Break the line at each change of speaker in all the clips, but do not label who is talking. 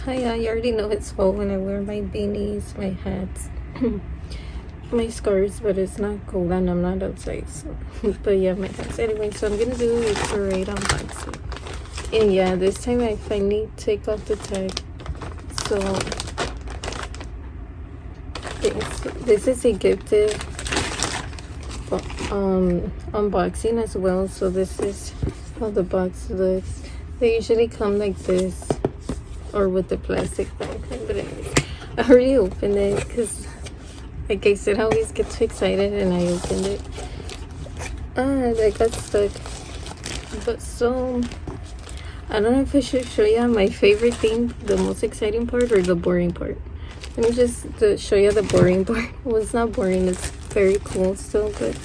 Hi, you already know it's fall when I wear my beanies, my hats, my scarves, but it's not cold and I'm not outside. So, but yeah, my hats. Anyway, so I'm gonna do a parade unboxing. And yeah, this time I finally take off the tag. So this is a gifted unboxing as well. So this is how the box looks. They usually come like this, or with the plastic bag. But anyways, I already opened it because, like I said, I always get too excited, and I opened it. I got stuck. But so I don't know if I should show you my favorite thing, the most exciting part, or the boring part. Let me just show you the boring part. Well, it's not boring, it's very cool still, but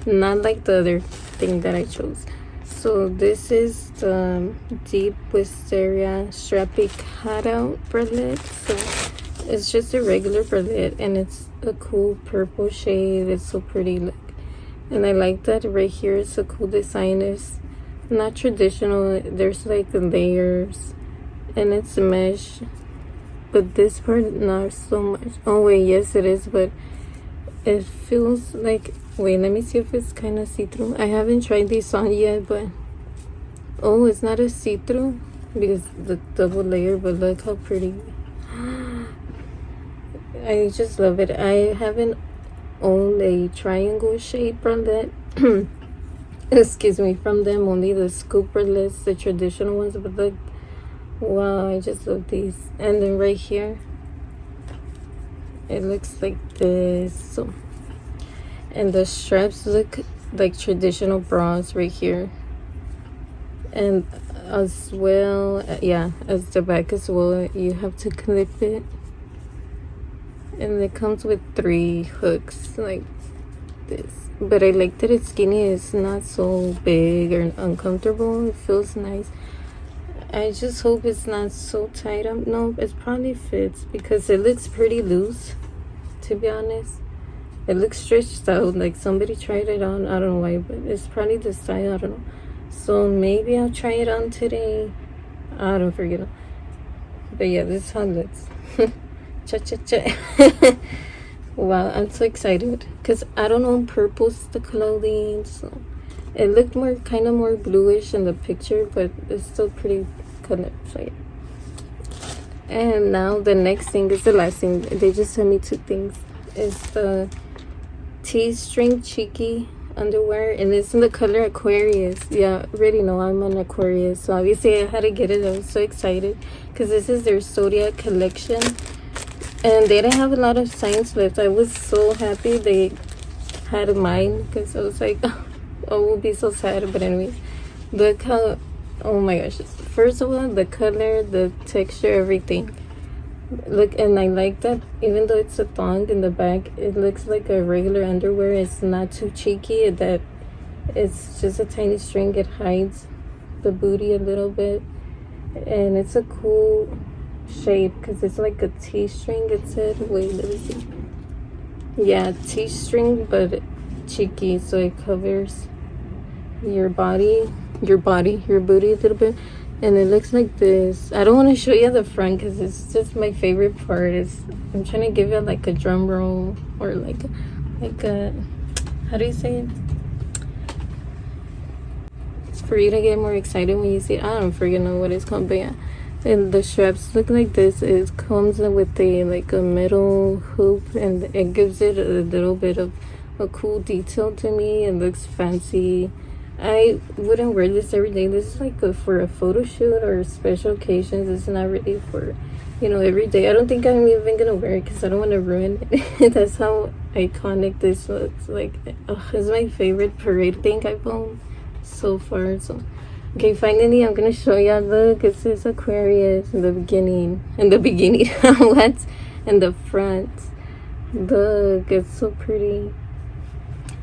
not like the other thing that I chose. So this is the Deep Wisteria Strappy Cutout bralette. So it's just a regular bralette, and it's a cool purple shade. It's so pretty, look. And I like that right here. It's a cool design. It's not traditional. There's like the layers, and it's mesh. But this part, not so much. Oh wait, yes it is, but it feels like, wait, let me see if it's kind of see-through. I haven't tried these on yet, but oh, it's not a see-through because the double layer, but look how pretty. I just love it. I haven't owned a triangle shade bralette. Excuse me, from them, only the scoop bralettes, the traditional ones, but look, wow, I just love these. And then right here it looks like this. So, and the straps look like traditional bras right here, and as well, yeah, as the back as well, you have to clip it, and it comes with 3 hooks like this. But I like that it's skinny. It's not so big or uncomfortable. It feels nice. I just hope it's not so tight up. No, it probably fits because it looks pretty loose, to be honest. It looks stretched out, like somebody tried it on. I don't know why, but it's probably the style. I don't know. So maybe I'll try it on today. I don't forget. But yeah, this is how it looks. Cha-cha-cha. Wow, I'm so excited because I don't own purples, the clothing. So it looked more, kind of more bluish in the picture, but it's still pretty color. So yeah. And now the next thing is the last thing. They just sent me 2 things. It's the T-string cheeky underwear, and it's in the color Aquarius. Yeah, already know I'm an Aquarius, so obviously I had to get it. I was so excited because this is their Zodiac collection, and they didn't have a lot of signs left. I was so happy they had mine because I was like, oh, I will be so sad. But anyways, look how, oh my gosh, first of all, the color, the texture, everything. Look, and I like that even though it's a thong in the back, it looks like a regular underwear. It's not too cheeky, that it's just a tiny string. It hides the booty a little bit, and it's a cool shape because it's like a T-string. It said, wait, let me see. Yeah, T-string, but cheeky, so it covers your booty a little bit. And it looks like this. I don't want to show you the front because it's just my favorite part. I'm trying to give it like a drum roll, or like a, how do you say it? It's for you to get more excited when you see it. I don't freaking know what it's called, but yeah. And the straps look like this. It comes with a like a metal hoop, and it gives it a little bit of a cool detail to me. It looks fancy. I wouldn't wear this every day. This is like for a photo shoot or special occasions. It's not really for, every day. I don't think I'm even gonna wear it because I don't want to ruin it. That's how iconic this looks. Like, it's my favorite parade thing I've owned so far. So, okay, finally I'm gonna show you. Look, it says Aquarius in the beginning. What? In the front. Look, it's so pretty.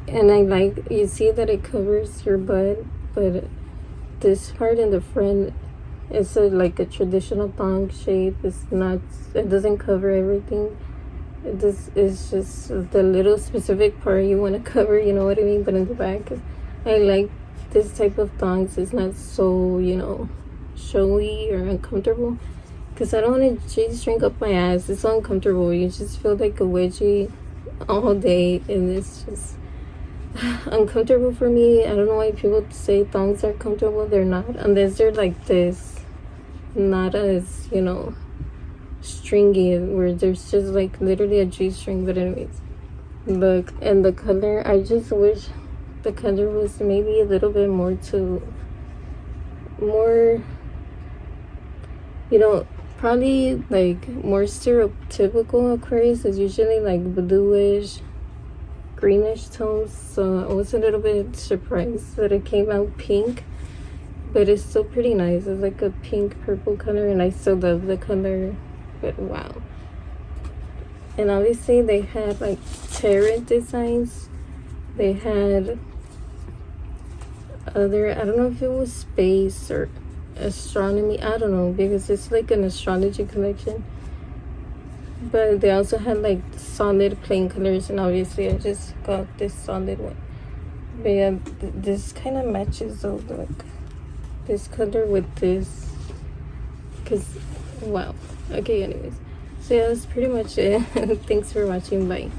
And I like, you see that it covers your butt, but this part in the front is like a traditional thong shape. It's not, it doesn't cover everything. This is just the little specific part you want to cover, you know what I mean? But in the back, I like this type of thongs. It's not so, showy or uncomfortable. because I don't want to G-string up my ass. It's uncomfortable. You just feel like a wedgie all day, and it's just uncomfortable for me. I don't know why people say thongs are comfortable. They're not, unless they're like this, not as, you know, stringy, where there's just like literally a G-string. But anyways, look, and the color, I just wish the color was maybe a little bit more you know, probably like more stereotypical Aquarius is usually like bluish, greenish tones. So I was a little bit surprised that it came out pink, but it's still pretty nice. It's like a pink purple color, and I still love the color. But wow. And obviously they had like tarot designs. They had other, I don't know if it was space or astronomy, I don't know, because it's like an astrology collection. But they also had like solid plain colors, and obviously I just got this solid one. But yeah, this kind of matches though, look, this color with this, because wow. Okay, anyways, so yeah, that's pretty much it. Thanks for watching. Bye.